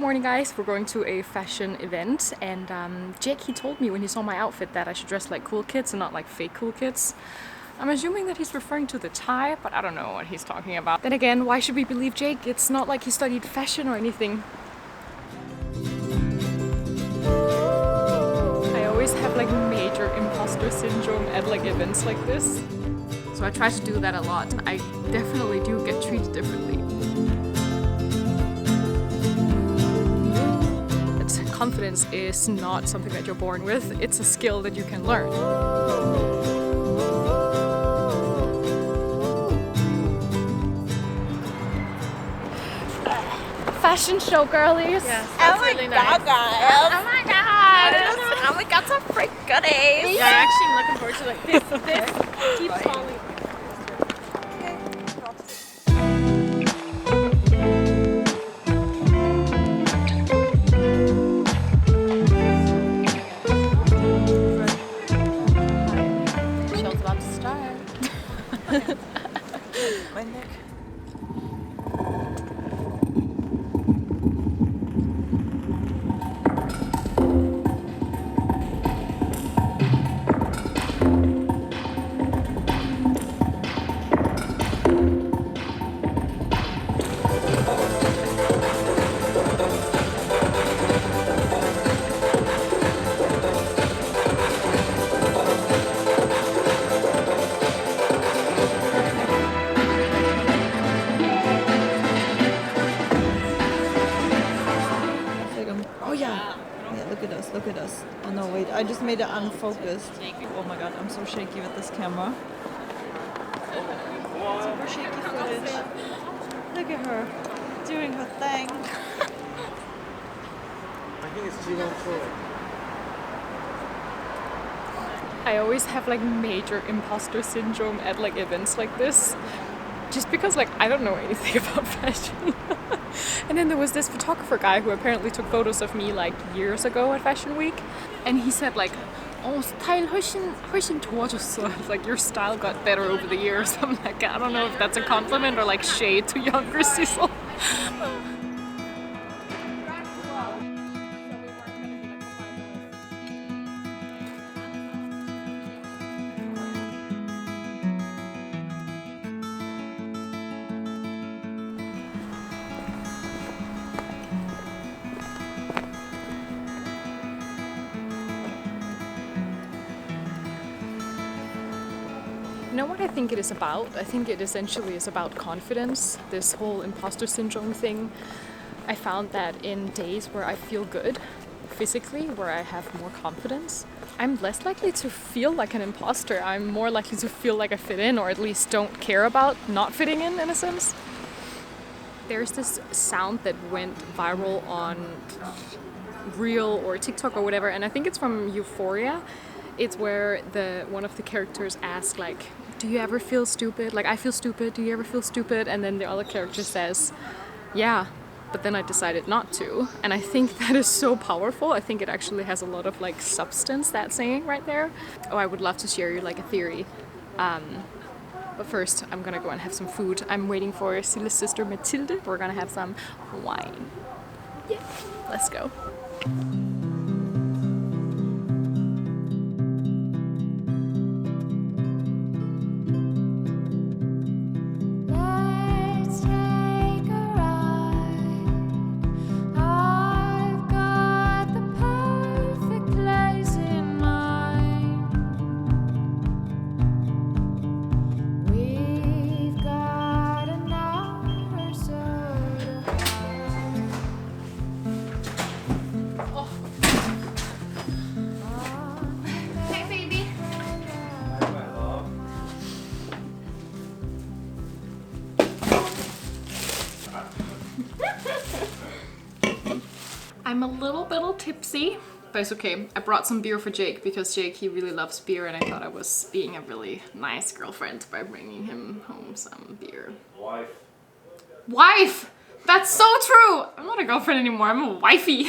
morning guys, we're going to a fashion event and Jake, he told me when he saw my outfit that I should dress like cool kids and not like fake cool kids. I'm assuming that he's referring to the tie, but I don't know what he's talking about. Then again, why should we believe Jake? It's not like he studied fashion or anything. I always have like major imposter syndrome at like events like this. So I try to do that a lot. I definitely do get treated differently. Confidence is not something that you're born with, it's a skill that you can learn. Fashion show girlies. Yes, Oh my really god, nice. guys! Oh my god! Oh, we got some freak goodies! Yeah, I actually am looking forward to like this keeps falling. Show's about to start. My neck. Look at us. Oh no, wait, I just made it unfocused. Oh my god, I'm so shaky with this camera. Super shaky footage. Look at her doing her thing. I think it's too long for it. I always have like major imposter syndrome at like events like this. Just because like I don't know anything about fashion. And then there was this photographer guy who apparently took photos of me like years ago at Fashion Week. And he said like, oh, style 훨씬 좋아졌어. Like your style got better over the years. I'm like, I don't know if that's a compliment or like shade to younger Sissel. You know what I think it is about? I think it essentially is about confidence, this whole imposter syndrome thing. I found that in days where I feel good physically, where I have more confidence, I'm less likely to feel like an imposter. I'm more likely to feel like I fit in, or at least don't care about not fitting in a sense. There's this sound that went viral on Reel or TikTok or whatever, and I think it's from Euphoria. It's where one of the characters asks like, do you ever feel stupid? Like, I feel stupid, do you ever feel stupid? And then the other character says, yeah, but then I decided not to. And I think that is so powerful. I think it actually has a lot of like substance, that saying right there. Oh, I would love to share you like a theory. But first, I'm gonna go and have some food. I'm waiting for Sille's sister Mathilde. We're gonna have some wine. Yeah, let's go. I'm a little bit tipsy, but it's okay. I brought some beer for Jake because Jake, he really loves beer, and I thought I was being a really nice girlfriend by bringing him home some beer. Wife! That's so true! I'm not a girlfriend anymore, I'm a wifey.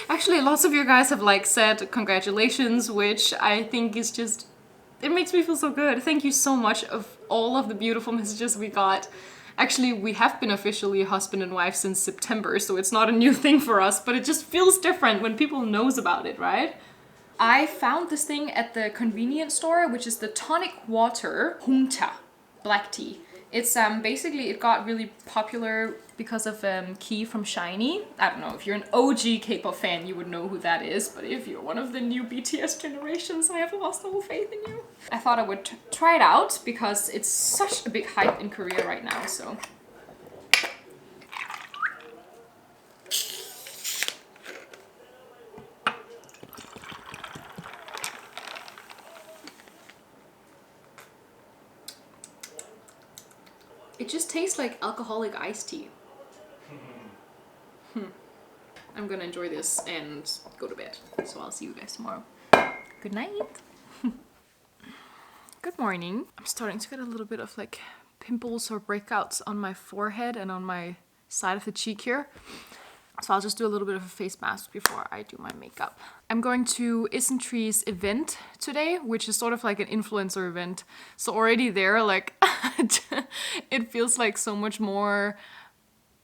Actually, lots of you guys have like said congratulations, which I think is just, it makes me feel so good. Thank you so much of all of the beautiful messages we got. Actually, we have been officially husband and wife since September, so it's not a new thing for us, but it just feels different when people knows about it, right? I found this thing at the convenience store, which is the tonic water Hunta black tea. It's basically, it got really popular because of Key from SHINee. I don't know, if you're an OG K-pop fan, you would know who that is, but if you're one of the new BTS generations, I have lost all faith in you. I thought I would try it out because it's such a big hype in Korea right now, so. It just tastes like alcoholic iced tea. I'm gonna enjoy this and go to bed. So I'll see you guys tomorrow. Good night. Good morning. I'm starting to get a little bit of like pimples or breakouts on my forehead and on my side of the cheek here. So I'll just do a little bit of a face mask before I do my makeup. I'm going to Isntree's event today, which is sort of like an influencer event. So already there, like, it feels like so much more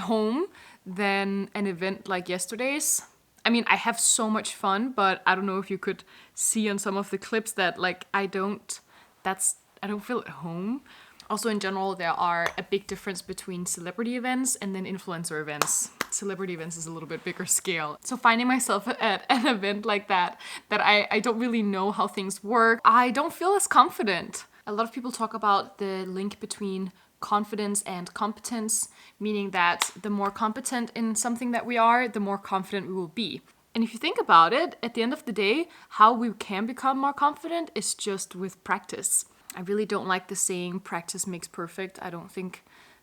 home than an event like yesterday's. I mean, I have so much fun, but I don't know if you could see on some of the clips that like I don't feel at home. Also, in general, there are a big difference between celebrity events and then influencer events. Celebrity events is a little bit bigger scale. So finding myself at an event like that I don't really know how things work, I don't feel as confident. A lot of people talk about the link between confidence and competence, meaning that the more competent in something that we are, the more confident we will be. And if you think about it, at the end of the day, how we can become more confident is just with practice. I really don't like the saying practice makes perfect. I don't think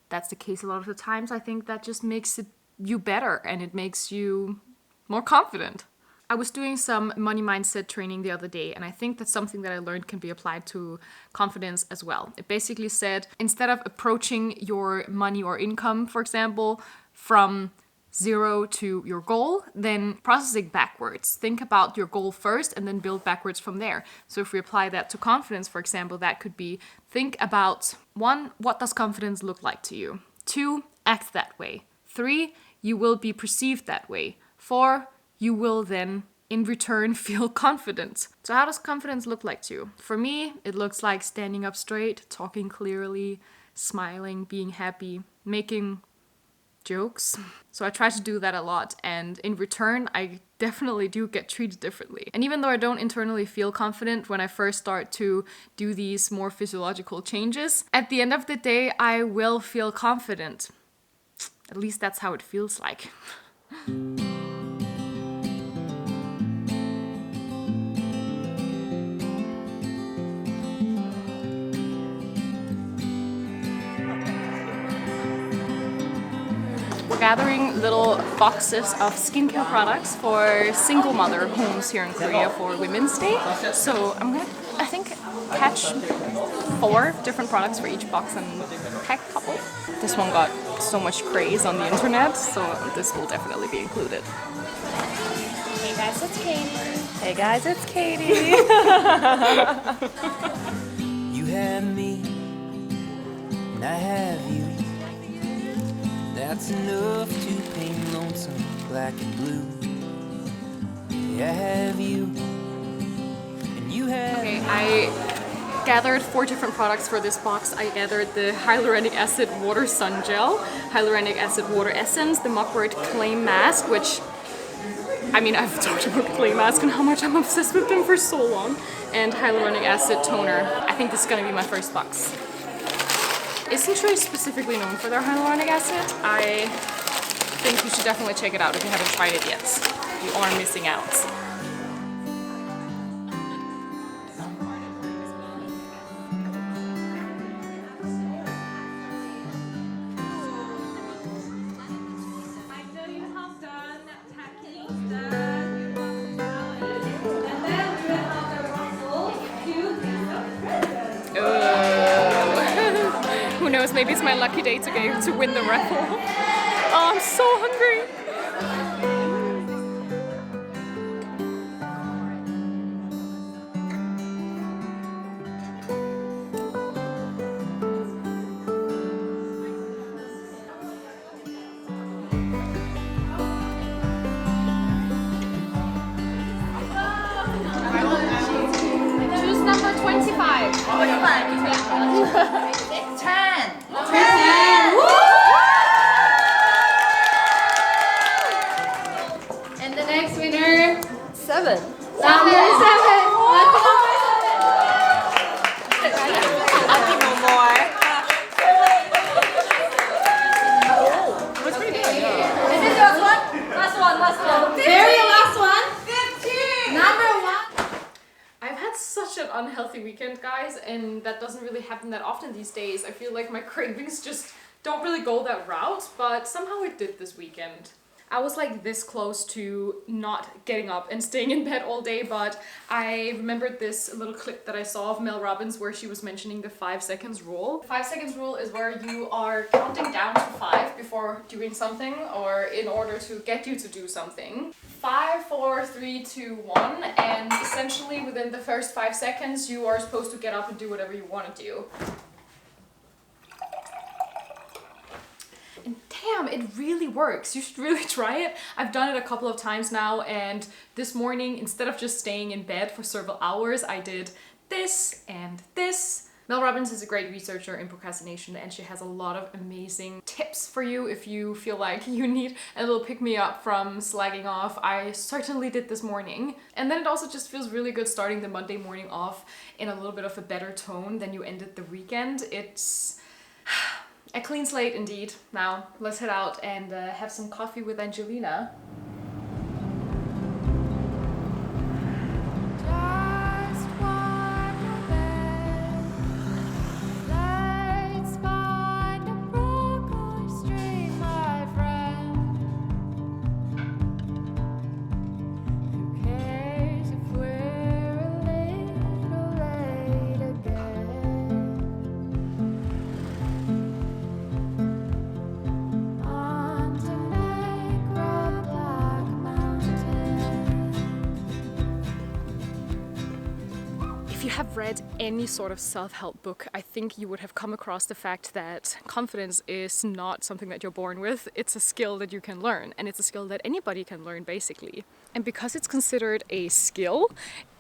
that's the case a lot of the times. I think that just makes you better and it makes you more confident. I was doing some money mindset training the other day, and I think that's something that I learned can be applied to confidence as well. It basically said, instead of approaching your money or income, for example, from 0 to your goal, then processing backwards. Think about your goal first and then build backwards from there. So if we apply that to confidence, for example, that could be, think about 1, what does confidence look like to you? 2, act that way. 3, you will be perceived that way. 4, you will then in return feel confident. So how does confidence look like to you? For me, it looks like standing up straight, talking clearly, smiling, being happy, making jokes. So I try to do that a lot, and in return I definitely do get treated differently. And even though I don't internally feel confident when I first start to do these more physiological changes, at the end of the day I will feel confident. At least that's how it feels like. Gathering little boxes of skincare products for single mother homes here in Korea for Women's Day. So I'm gonna, I think, catch 4 different products for each box and pack a couple. This one got so much praise on the internet, so this will definitely be included. Hey guys, it's Katie. Hey guys, it's Katie. You have me, and I have you. That's enough to paint lonesome black and blue. Yeah, I have you, and you have Okay, I gathered 4 different products for this box. I gathered the hyaluronic acid water sun gel, hyaluronic acid water essence, the Mugwort clay mask, which, I mean, I've talked about clay mask and how much I'm obsessed with them for so long, and hyaluronic acid toner. I think this is gonna be my first box. Isntree is specifically known for their hyaluronic acid. I think you should definitely check it out if you haven't tried it yet. You are missing out. Who knows, maybe it's my lucky day to win the raffle. Oh, I'm so hungry. Choose number 25. 10. And the next winner, 7. number 7. No more. Is this last one? Last one. Very last one. 15. Number 1. I've had such an unhealthy weekend, guys, and that doesn't really happen that often these days. I feel like my cravings just don't really go that route, but somehow it did this weekend. I was like this close to not getting up and staying in bed all day, but I remembered this little clip that I saw of Mel Robbins where she was mentioning the 5 seconds rule. 5 seconds rule is where you are counting down to 5 before doing something or in order to get you to do something. 5, 4, 3, 2, 1, and essentially within the first 5 seconds you are supposed to get up and do whatever you want to do. And damn, it really works. You should really try it. I've done it a couple of times now, and this morning, instead of just staying in bed for several hours, I did this and this. Mel Robbins is a great researcher in procrastination, and she has a lot of amazing tips for you if you feel like you need a little pick-me-up from slagging off. I certainly did this morning. And then it also just feels really good starting the Monday morning off in a little bit of a better tone than you ended the weekend. It's a clean slate indeed. Now let's head out and have some coffee with Angelina. If you have read any sort of self-help book, I think you would have come across the fact that confidence is not something that you're born with. It's a skill that you can learn, and it's a skill that anybody can learn basically. And because it's considered a skill,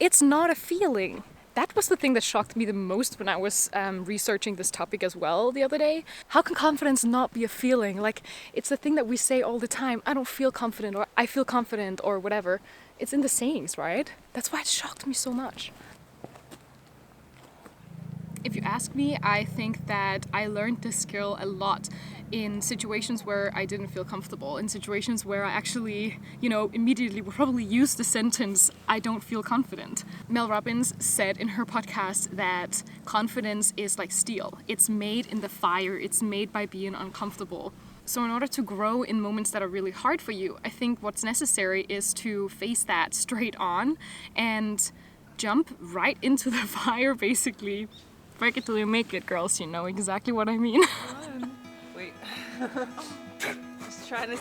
it's not a feeling. That was the thing that shocked me the most when I was researching this topic as well the other day. How can confidence not be a feeling? Like, it's the thing that we say all the time. I don't feel confident, or I feel confident, or whatever. It's in the sayings, right? That's why it shocked me so much. If you ask me, I think that I learned this skill a lot in situations where I didn't feel comfortable, in situations where I actually, immediately would probably use the sentence, I don't feel confident. Mel Robbins said in her podcast that confidence is like steel. It's made in the fire, it's made by being uncomfortable. So in order to grow in moments that are really hard for you, I think what's necessary is to face that straight on and jump right into the fire, basically. Break it till you make it, girls. You know exactly what I mean. Wait. Just trying to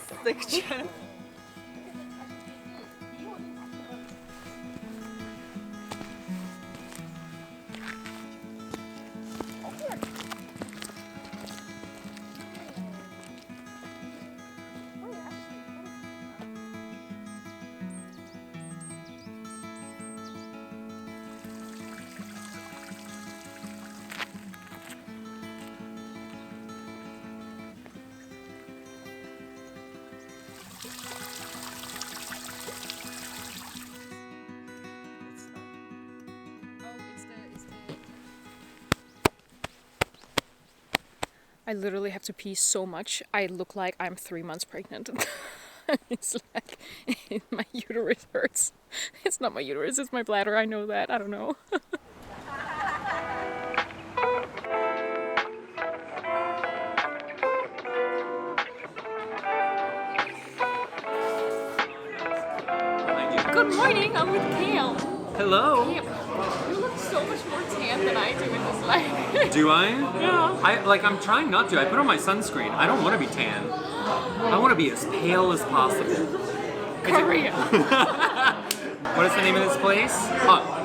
I literally have to pee so much. I look like I'm 3 months pregnant. It's like my uterus hurts. It's not my uterus, it's my bladder. I know that. I don't know. Good morning, I'm with Kale. Hello. Kale, you look so much more tan than I do in this life. Do I? Yeah. I'm trying not to. I put on my sunscreen. I don't want to be tan. I want to be as pale as possible. Korea. What is the name of this place?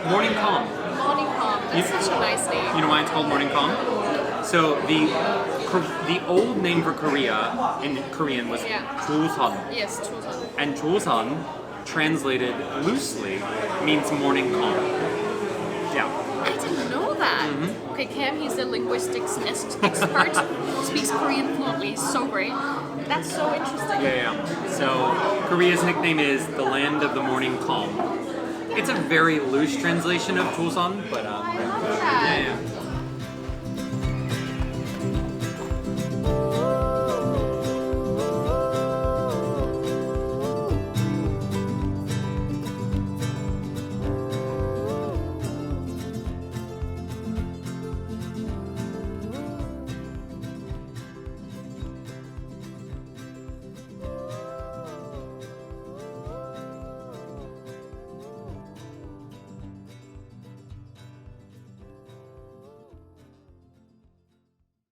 Morning Calm. Morning Calm. That's such a nice name. You know why it's called Morning Calm? So the the old name for Korea in Korean was Joseon. Yes, Chosun. And Joseon, translated loosely, means morning calm. Yeah. I didn't know that. Okay, Cam, he's a linguistics expert. Speaks Korean fluently. He's so great. That's so interesting. Yeah. So Korea's nickname is the land of the morning calm. It's a very loose translation of Joseon, but I love that. yeah.